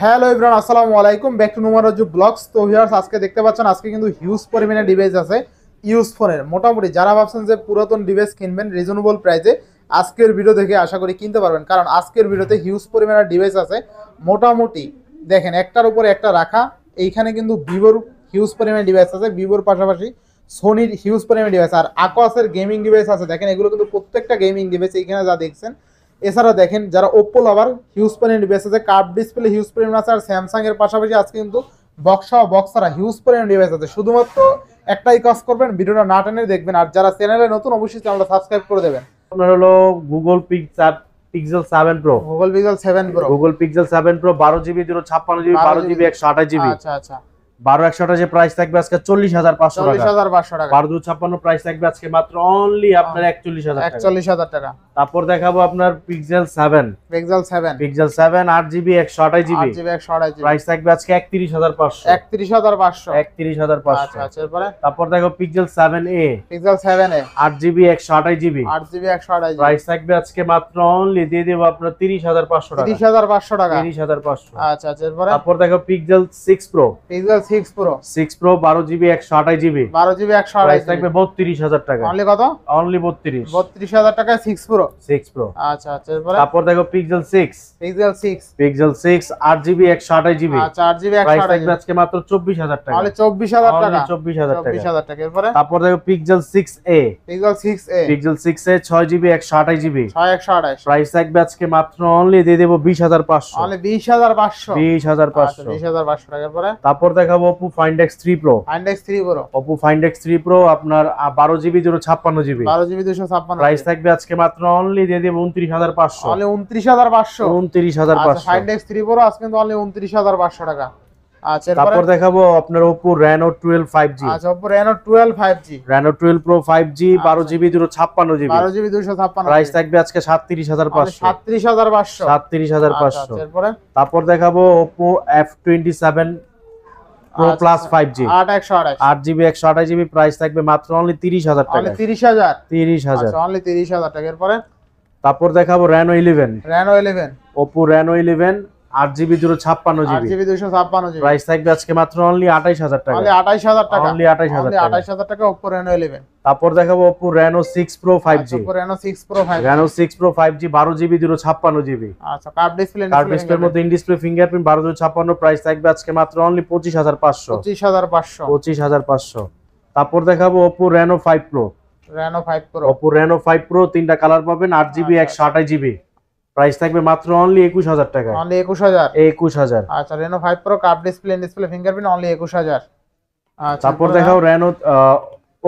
Hello everyone, আসসালামু আলাইকুম, back to নোমারাজু blogs. তো ভিউয়ার্স, আজকে দেখতে পাচ্ছেন আজকে কিন্তু হিউজ পরিমাণে ডিভাইস আছে ইউজ ফোনের। মোটামুটি যারা ভাবছেন যে পুরাতন ডিভাইস কিনবেন রিজনেবল প্রাইসে, আজকের ভিডিও দেখে আশা করি কিনতে পারবেন, কারণ আজকের ভিডিওতে হিউজ পরিমাণে ডিভাইস আছে। মোটামুটি দেখেন একটার উপরে একটা রাখা। এইখানে কিন্তু ভিভোর হিউজ পরিমাণে ডিভাইস আছে, ভিভোর পাশাপাশি সোনির হিউজ পরিমাণে ডিভাইস, আর আকোয়াসের গেমিং ডিভাইস আছে। দেখেন এগুলো কিন্তু প্রত্যেকটা গেমিং ডিভাইস এইখানে যা দেখছেন। এছাড়া দেখেন যারা ওপ্পো লাভার, হিউজ পরিমাণ ডিভাইস আছে, কার্ভ ডিসপ্লে হিউজ পরিমাণ আছে, আর স্যামসাং এর পাশাপাশি আজকে কিন্তু বক্সারা হিউজ পরিমাণ ডিভাইস আছে। শুধুমাত্র একটাই কাজ করবেন, ভিডিওটা না টেনে দেখবেন, আর যারা চ্যানেলে নতুন অবশ্যই চ্যানেলটা সাবস্ক্রাইব করে দেবেন। আপনার হলো Google pixel 7 pro. Google pixel 7 pro. Google pixel 7 pro 12GB 256GB 12GB 128GB। আচ্ছা আচ্ছা। 12/128 প্রাইস থাকবে আজকে 40,500 টাকা। 40,500 টাকা। 12/256 প্রাইস থাকবে আজকে মাত্র অনলি আপনার 41,000 টাকা। তারপর দেখাবো আপনার pixel 7। Pixel 7 8GB 128GB price থাকবে আজকে 31,500। 31,500। আচ্ছা আচ্ছা। এরপরে তারপর দেখো pixel 7a। Pixel 7a 8GB 128GB price থাকবে আজকে মাত্র অনলি দিয়ে দেব আপনার 30,500 টাকা। 30,500 টাকা। 30,500। আচ্ছা আচ্ছা। এরপরে তারপর দেখো pixel 6 pro. Pixel 6 pro 12GB 128GB 12GB 128 price থাকবে 32,000 টাকা। অনলি কত? অনলি 32,000 টাকা 6 প্রো। আচ্ছা আচ্ছা। এরপরে তারপর দেখো পিক্সেল 6। পিক্সেল 6 8GB 128GB আচ্ছা 8GB প্রাইস থাকবে আজকে মাত্র 24,000 টাকা। অনলি 24,000 টাকা। 24,000 টাকা। এরপরে তারপর দেখো pixel 6a। Pixel 6a 6GB 128GB 128 price থাকবে আজকে মাত্র অনলি দিয়ে দেব 20,500। অনলি 20,500। 20,500। 20,500 টাকা। এরপরে তারপর দেখাবো Oppo Find X3 Pro। Oppo Find X3 Pro আপনার 12GB 256GB 12GB 256 প্রাইস থাকবে আজকে মাত্র অনলি দিয়ে দেব 29,500। অনলি 29,500। 29,500। Find X3 Pro আজকে কিন্তু অনলি 29,500 টাকা। আচ্ছা। তারপর দেখাবো আপনার Oppo Reno 12 5G। আচ্ছা, Oppo Reno 12 5G Reno 12 Pro 5G 12GB 256GB 12GB 256 price থাকবে আজকে 37,500। 37,500। 37,500। এরপরে তারপর দেখাবো Oppo F27 Pro Plus 5G 8GB 128GB price থাকবে মাত্র অনলি 30,000 টাকা। অনলি 30,000। 30,000। আচ্ছা, অনলি 30,000 টাকা। এরপরে তারপর দেখাবো Reno 11। Oppo Reno 11 8GB 256GB 8GB 256GB price থাকবে আজকে মাত্র অনলি 28,000 টাকা। অনলি 28,000 টাকা। অনলি 28,000 টাকা Oppo Reno 11। তারপর দেখাবো Oppo Reno 6 Pro 5G। Oppo Reno 6 Pro 5G Reno 6 Pro 5G 12GB 256GB। আচ্ছা, কার্ভ ডিসপ্লের মধ্যে ইন ডিসপ্লে ফিঙ্গারপ্রিন্ট 1256 প্রাইস থাকবে আজকে মাত্র অনলি 25,500। 25,500। তারপর দেখাবো Oppo Reno 5 Pro। Oppo Reno 5 Pro তিনটা কালার পাবেন 8GB 128GB প্রাইস থাকবে মাত্র অনলি 21,000 টাকা। অনলি 21,000। 21,000। আচ্ছা, Reno 5 Pro curve display fingerprint only 21,000। আচ্ছা। তারপর দেখাও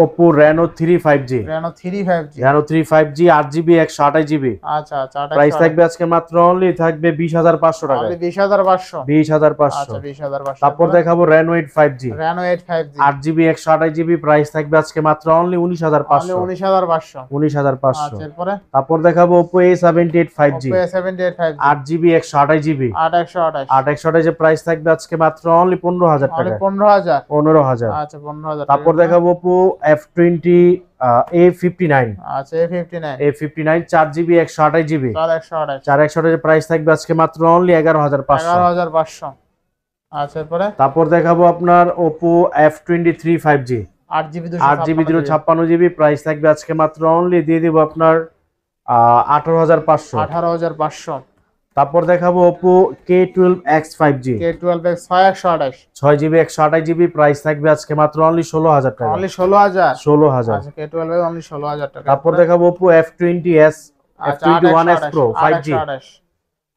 Oppo Reno 3 5G। Reno 3 5G 8GB 128GB আচ্ছা আচ্ছা। প্রাইস থাকবে আজকে মাত্র অনলি থাকবে 20,500 টাকা। অনলি 20,500। 20,500। আচ্ছা, 20,500। তারপর দেখাবো Reno 8 5G। Reno 8 5G 8GB 128GB price থাকবে আজকে মাত্র অনলি 19,500। অনলি 19,500। 19,500। আচ্ছা। এরপরে তারপর দেখাবো Oppo A78 5G। Oppo A78 5G 8GB 128GB 8,128 price থাকবে আজকে মাত্র অনলি 15,000 অনলি টাকা। 15,000। 15,000। আচ্ছা, 15,000। তারপর দেখাবো Oppo F20 A59। আচ্ছা, A59 4GB 128GB 128 প্রাইস থাকবে আজকে মাত্র অনলি 11,500। 11,500। আচ্ছা। এরপরে তারপর দেখাবো আপনার Oppo F23 5G 8GB 256GB price থাকবে আজকে মাত্র অনলি দিয়ে দিব আপনার 18,500। 18,500। তারপর দেখাবো Oppo K12X 5G 12X 6,128 6GB 128GB price থাকবে আজকে মাত্র অনলি 16,000 টাকা। অনলি 16,000। 16,000। আচ্ছা, K12X অনলি 16,000 টাকা। তারপর দেখাবো Oppo F20s F21s Pro 5G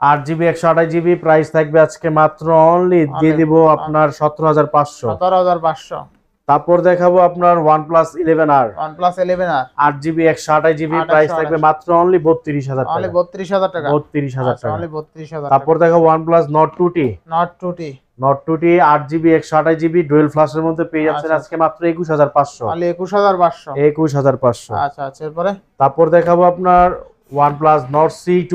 8GB 128GB price থাকবে আজকে মাত্র অনলি দিয়ে দিব আপনার 17,500। 17,500। তারপর দেখাবো আপনার OnePlus 11R 8GB 128GB price থাকবে মাত্র অনলি 32,000 টাকা। অনলি 32,000 টাকা। 32,000 টাকা। অনলি 32,000। তারপর দেখাবো OnePlus Nord 2T 8GB 128GB dual ফ্ল্যাশের মধ্যে পেয়ে যাচ্ছেন আজকে মাত্র 21,500। অনলি 21,500। 21,500। আচ্ছা আচ্ছা। এরপরে তারপর দেখাবো আপনার OnePlus Nord C2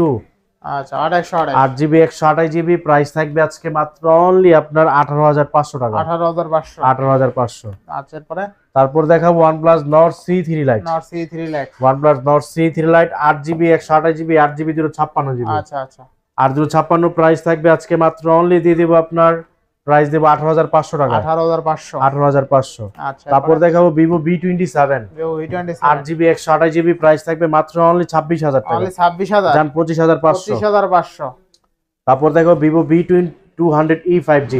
আচ্ছা 828 8GB 128GB প্রাইস থাকবে আজকে মাত্র অনলি আপনার 18,500 টাকা। 18,500। 18,500। আচ্ছা। এরপরে তারপর দেখাবো OnePlus Nord C3 Lite Nord C3 Lite OnePlus Nord C3 Lite 8GB 128GB 8GB 256GB আচ্ছা আচ্ছা। 856 প্রাইস থাকবে আজকে মাত্র অনলি দিয়ে দিব আপনার প্রাইস দেব 18500 টাকা। 18500। আচ্ছা, তারপর দেখাবো Vivo V27 8GB 128GB price থাকবে মাত্র অনলি 26000 টাকা। অনলি 26000 জান 25500। 25500। তারপর দেখো Vivo V200e 5G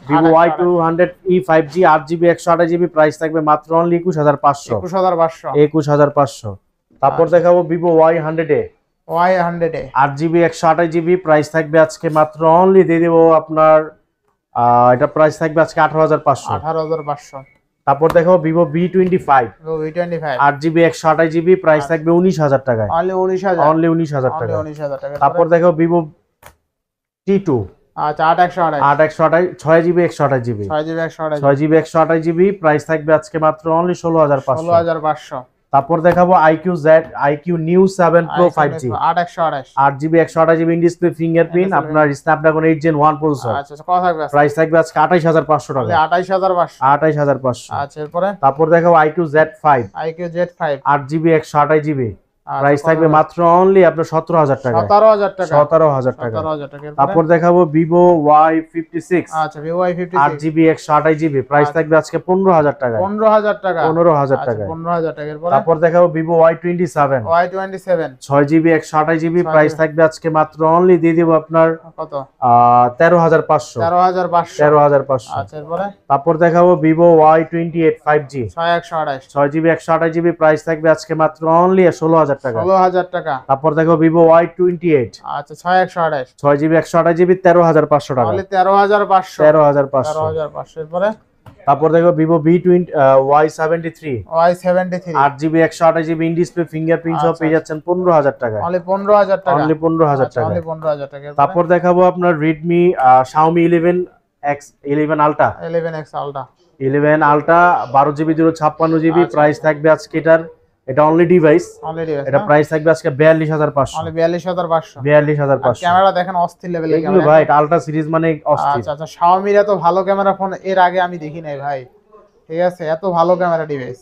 Vivo Y200e 5G 8GB 128GB price থাকবে মাত্র অনলি 21500। 21500। তারপর দেখাবো Vivo Y100e 8GB 128GB price থাকবে আজকে মাত্র অনলি দিয়ে দেব আপনার এটা প্রাইস থাকবে আজকে 18500। তারপর দেখো Vivo V25 8GB 128GB price থাকবে 19000 টাকায়। অনলি 19000 টাকা। তারপর দেখো Vivo T2 আচ্ছা 8128 6GB 128GB প্রাইস থাকবে আজকে মাত্র অনলি 16500। তারপর দেখাবো IQ New 7 Pro 5G 8GB 128GB in display fingerprint আপনার Snapdragon 8 Gen 1 প্রসেসর। আচ্ছা কত থাকবে? প্রাইস থাকবে আজকে 28500 টাকা। 28500। আচ্ছা এরপরে তারপর দেখাবো IQ Z5 8GB 128GB price থাকবে মাত্র অনলি আপনার 17000 টাকা। 17000 টাকা। তারপর দেখাবো Vivo Y56 আচ্ছা Vivo Y56 8GB 128GB price থাকবে আজকে 15000 টাকা। 15000 টাকা। 15000 টাকা। 15000 টাকা। এরপর তারপর দেখাবো Vivo Y27 6GB 128GB price থাকবে আজকে মাত্র অনলি দিয়ে দিব আপনার কত? 13500। 13500। আচ্ছা এরপরে তারপর দেখাবো Vivo Y28 5G 6GB 128GB price থাকবে আজকে মাত্র অনলি 16000 টাকা। 16000 টাকা। তারপর দেখো Vivo Y28 আচ্ছা 6GB 128GB 13500 টাকা। অনলি 13500। 13500। এরপরে তারপর দেখো Vivo Y73 8GB 128GB in display fingerprint সহ পেয়ে যাচ্ছেন 15000 টাকা। অনলি 15000 টাকা। অনলি 15000 টাকা। অনলি 15000 টাকা। তারপর দেখাবো আপনার Redmi Xiaomi 11X 11 Ultra 11 Ultra 12GB 256GB price থাকবে আজকে এটা অনলি ডিভাইস এটা প্রাইস থাকবে আজকে 42500। অনলি 42500। 42500। ক্যামেরা দেখেন অস্থির লেভেলের ক্যামেরা ভাই এটা আলট্রা সিরিজ মানে অস্থির। আচ্ছা Xiaomi এত ভালো ক্যামেরা ফোন এর আগে আমি দেখি নাই ভাই, ঠিক আছে এত ভালো ক্যামেরা ডিভাইস।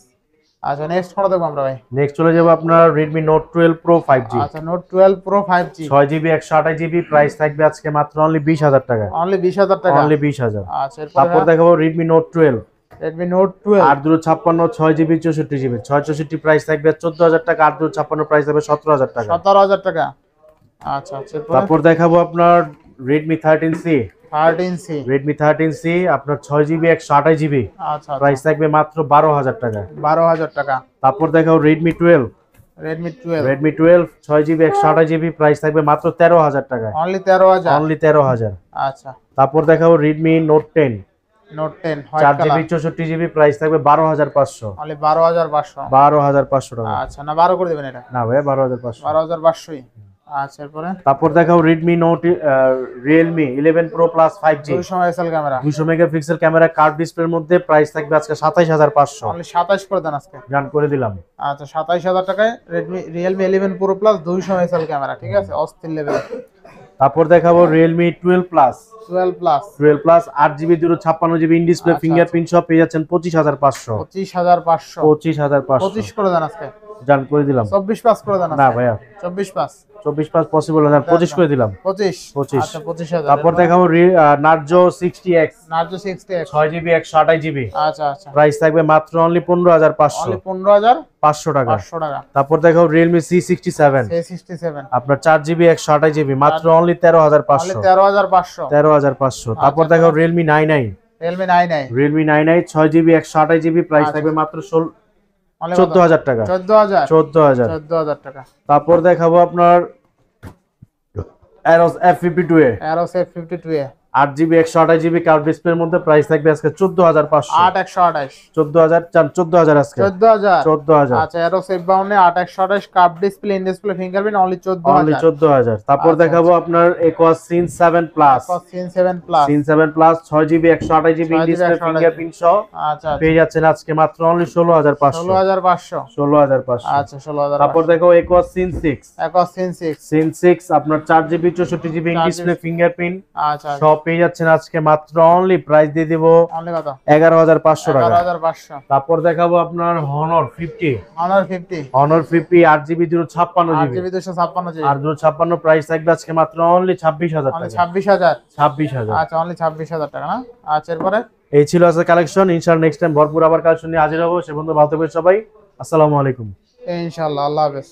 আচ্ছা নেক্সট ফোন দেখব আমরা ভাই। নেক্সট চলে যাব আপনার Redmi Note 12 Pro 5G। আচ্ছা Note 12 Pro 5G 6GB 128GB price থাকবে আজকে মাত্র অনলি 20000 টাকা। অনলি 20000 টাকা। অনলি 20000। আচ্ছা তারপর দেখাবো Redmi Note 12 8 6GB 64GB 664 price থাকবে 14000 টাকা। 8 প্রাইস থাকবে 17000 টাকা। 17000 টাকা। আচ্ছা তারপর দেখাবো আপনার Redmi 13C Redmi 13C আপনার 6GB 128GB আচ্ছা প্রাইস থাকবে মাত্র 12000 টাকা। 12000 টাকা। তারপর দেখাবো Redmi 12 6GB 128GB প্রাইস থাকবে মাত্র 13000 টাকা। অনলি 13000। আচ্ছা তারপর দেখাবো Redmi Note 10 4GB 64GB price থাকবে 12500। অনলি 12500 টাকা। আচ্ছা না 12 করে দিবেন এটা? না ভাই 12500। 12500ই। আচ্ছা এরপরে তারপর দেখাও Realme 11 Pro Plus 5G 200 megapixel camera 200 megapixel camera curve ডিসপ্লের মধ্যে প্রাইস থাকবে আজকে 27500। অনলি 27 করে দেন আজকে। জান করে দিলাম। আচ্ছা 27000 টাকায় Realme 11 Pro Plus 200 megapixel camera, ঠিক আছে অস্থির লেভেল। তারপর দেখাবো Realme 12 Plus 8GB 256GB in display fingerprint সহ পেয়ে যাচ্ছেন 25500। 25 করে দেন আজকে। জান করে দিলাম। 24 পাস করে দেন। না ভাইয়া 24 পাস পসিবল না, 25 করে দিলাম। 25 আচ্ছা 25000। তারপর দেখাবো Narzo 60X 6GB 128GB আচ্ছা প্রাইস থাকবে মাত্র অনলি 15500। অনলি 15500 টাকা। 500 টাকা। তারপর দেখাবো Realme C67 আপনার 4GB 128GB মাত্র অনলি 13500। 13500। তারপর দেখাবো Realme 99 6GB 128GB প্রাইস থাকবে মাত্র 14000 টাকা। 14000 টাকা। তারপর দেখাবো আপনার Aros F52 8GB 128GB curve ডিসপ্লের মধ্যে প্রাইস থাকবে আজকে 14500। 14000 আজকে 14000। আচ্ছা Aros F52 8128 curve display in display fingerprint only 14000। তারপর দেখাবো আপনার Aquos Sin 7 Plus 6GB 128GB in display fingerprint সহ পেয়ে যাচ্ছেন আজকে মাত্র অনলি 16500। 16500। আচ্ছা 16000। তারপর দেখো Aquos Sin 6 আপনার 4GB 64GB in display fingerprint আচ্ছা সব পেয়ে যাচ্ছেন আজকে মাত্র অনলি প্রাইস দিয়ে দিব অনলি কত 11500 টাকা 11500। তারপর দেখাবো আপনার Honor 50 Honor 50 8GB 256GB 256GB আর 256 প্রাইস থাকবে আজকে মাত্র অনলি 26000 টাকা 26000। 26000 আচ্ছা অনলি 26000 টাকা না। আচ্ছা এরপরে এই ছিল আজকে কালেকশন। ইনশাআল্লাহ নেক্সট টাইম ভরপুর আবার কালেকশন নিয়ে হাজির হবো। সে বন্ধু ভালো থাকবেন সবাই। আসসালামু আলাইকুম। ইনশাআল্লাহ, আল্লাহ হাফেজ।